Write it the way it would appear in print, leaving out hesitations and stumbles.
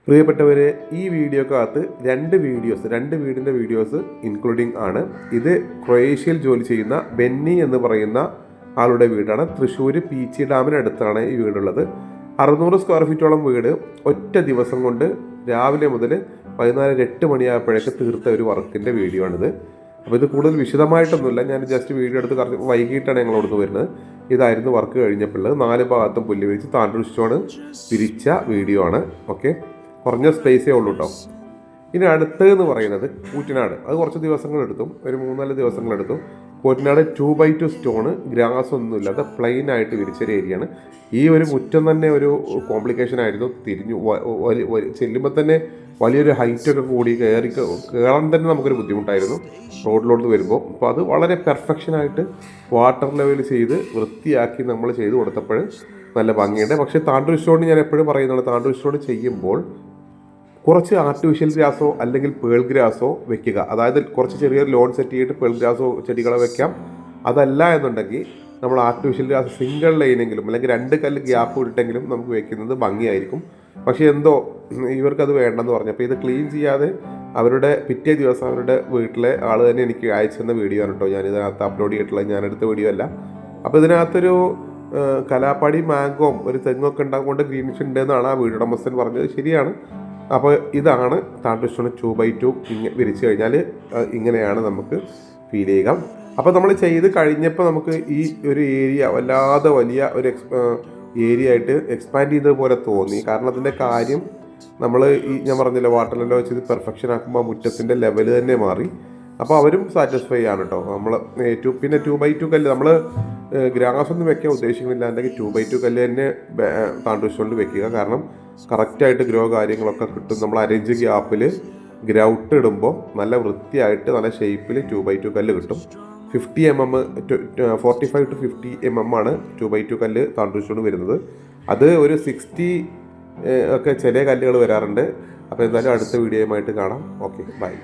പ്രിയപ്പെട്ടവരെ, ഈ വീഡിയോക്കകത്ത് രണ്ട് വീടിൻ്റെ വീഡിയോസ് ഇൻക്ലൂഡിങ് ആണ്. ഇത് ക്രൊയേഷ്യയിൽ ജോലി ചെയ്യുന്ന ബെന്നി എന്ന് പറയുന്ന ആളുടെ വീടാണ്. തൃശ്ശൂർ പീച്ചി ഡാമിനടുത്താണ് ഈ വീടുള്ളത്. 600 സ്ക്വയർ ഫീറ്റോളം വീട് ഒറ്റ ദിവസം കൊണ്ട് രാവിലെ മുതൽ 8 മണിയായപ്പോഴേക്ക് തീർത്ത ഒരു വർക്കിൻ്റെ വീഡിയോ ആണിത്. അപ്പോൾ ഇത് കൂടുതൽ വിശദമായിട്ടൊന്നുമില്ല, ഞാൻ ജസ്റ്റ് വീഡിയോ എടുത്ത് വൈകിട്ടാണ് ഞങ്ങൾ അവിടുന്ന് വരുന്നത്. ഇതായിരുന്നു വർക്ക് കഴിഞ്ഞപ്പോൾ 4 ഭാഗത്തും പുല്ല് വിരിച്ച് താണ്ടൂർ സ്റ്റോൺ പിരിച്ച വീഡിയോ ആണ്. ഓക്കെ, കുറഞ്ഞ സ്പേസേ ഉള്ളൂ കേട്ടോ. ഇനി അടുത്തതെന്ന് പറയുന്നത് കൂറ്റനാട്. അത് കുറച്ച് ദിവസങ്ങളെടുത്തു, ഒരു 3-4 ദിവസങ്ങളെടുത്തു. കൂറ്റനാട് 2x2 സ്റ്റോണ്, ഗ്രാസ് ഒന്നുമില്ലാതെ പ്ലെയിൻ ആയിട്ട് വിരിച്ചൊരു ഏരിയയാണ്. ഈ ഒരു മുറ്റം തന്നെ ഒരു കോംപ്ലിക്കേഷൻ ആയിരുന്നു. ചെല്ലുമ്പോൾ തന്നെ വലിയൊരു ഹൈറ്റൊക്കെ കൂടി കയറാൻ തന്നെ നമുക്കൊരു ബുദ്ധിമുട്ടായിരുന്നു റോഡിലോട്ട് വരുമ്പോൾ. അപ്പോൾ അത് വളരെ പെർഫെക്ഷനായിട്ട് വാട്ടർ ലെവൽ ചെയ്ത് വൃത്തിയാക്കി നമ്മൾ ചെയ്ത് കൊടുത്തപ്പോൾ നല്ല ഭംഗിയുണ്ട്. പക്ഷേ താണ്ടൂർ സ്റ്റോൺ ഞാൻ എപ്പോഴും പറയുന്നതാണ്, താണ്ടൂർ സ്റ്റോൺ ചെയ്യുമ്പോൾ കുറച്ച് ആർട്ടിഫിഷ്യൽ ഗ്രാസോ അല്ലെങ്കിൽ പേൾ ഗ്രാസോ വെക്കുക. അതായത് കുറച്ച് ചെറിയ ലോൺ സെറ്റ് ചെയ്തിട്ട് പേൾ ഗ്രാസോ ചെടികളെ വെക്കാം. അതല്ല എന്നുണ്ടെങ്കിൽ നമ്മൾ ആർട്ടിഫിഷ്യൽ ഗ്രാസ് സിംഗിൾ ലൈനെങ്കിലും അല്ലെങ്കിൽ 2 കല്ല് ഗ്യാപ്പ് ഇട്ടെങ്കിലും നമുക്ക് വെക്കുന്നത് ഭംഗിയായിരിക്കും. പക്ഷേ എന്തോ ഇവർക്കത് വേണ്ടെന്ന് പറഞ്ഞപ്പോൾ ഇത് ക്ലീൻ ചെയ്യാതെ അവരുടെ പിറ്റേ ദിവസം അവരുടെ വീട്ടിലെ ആൾ തന്നെ എനിക്ക് അയച്ചെന്ന വീഡിയോ ആണ് കേട്ടോ. ഞാനിതിനകത്ത് അപ്ലോഡ് ചെയ്തിട്ടുള്ളത്, ഞാനെടുത്ത വീഡിയോ അല്ല. അപ്പോൾ ഇതിനകത്തൊരു കലാപ്പാടി മാംഗോം ഒരു തെങ്ങൊക്കെ ഉണ്ടാകൊണ്ട് ഗ്രീനിഷ് ഉണ്ട് എന്നാണ് ആ വീടുടമസ്ഥൻ പറഞ്ഞത്. ശരിയാണ്. അപ്പോൾ ഇതാണ് താണ്ടൂർ സ്റ്റോൺ 2x2 വിരിച്ചു കഴിഞ്ഞാൽ ഇങ്ങനെയാണ് നമുക്ക് ഫീൽ ചെയ്യുക. അപ്പോൾ നമ്മൾ ചെയ്ത് കഴിഞ്ഞപ്പോൾ നമുക്ക് ഈ ഒരു ഏരിയ വല്ലാതെ വലിയ ഒരു ഏരിയ ആയിട്ട് എക്സ്പാൻഡ് ചെയ്തതുപോലെ തോന്നി. കാരണം അതിൻ്റെ കാര്യം നമ്മൾ ഞാൻ പറഞ്ഞില്ല, വാട്ടർ ലെവൽ വെച്ച് പെർഫെക്ഷൻ ആക്കുമ്പോൾ മുറ്റത്തിൻ്റെ ലെവൽ തന്നെ മാറി. അപ്പോൾ അവരും സാറ്റിസ്ഫൈ ആണ് കേട്ടോ. നമ്മൾ പിന്നെ 2x2 കല്ല് നമ്മൾ ഗ്രാസ് ഒന്നും വെക്കാൻ ഉദ്ദേശിക്കുന്നില്ല, അല്ലെങ്കിൽ 2x2 കല്ല് തന്നെ താണ്ടൂർ സ്റ്റോണിൽ വെക്കുക. കാരണം കറക്റ്റായിട്ട് ഗ്രോ കാര്യങ്ങളൊക്കെ കിട്ടും. നമ്മൾ അരേഞ്ച് ഗ്യാപ്പിൽ ഗ്രൗട്ട് ഇടുമ്പോൾ നല്ല വൃത്തിയായിട്ട് നല്ല ഷേപ്പിൽ 2x2 കല്ല് കിട്ടും. 45 to 50 mm ആണ് 2x2 കല്ല് താണ്ടൂർ സ്റ്റോൺ വരുന്നത്. അത് ഒരു 60 ഒക്കെ ചില കല്ലുകൾ വരാറുണ്ട്. അപ്പോൾ എന്തായാലും അടുത്ത വീഡിയോയുമായിട്ട് കാണാം. Okay, by.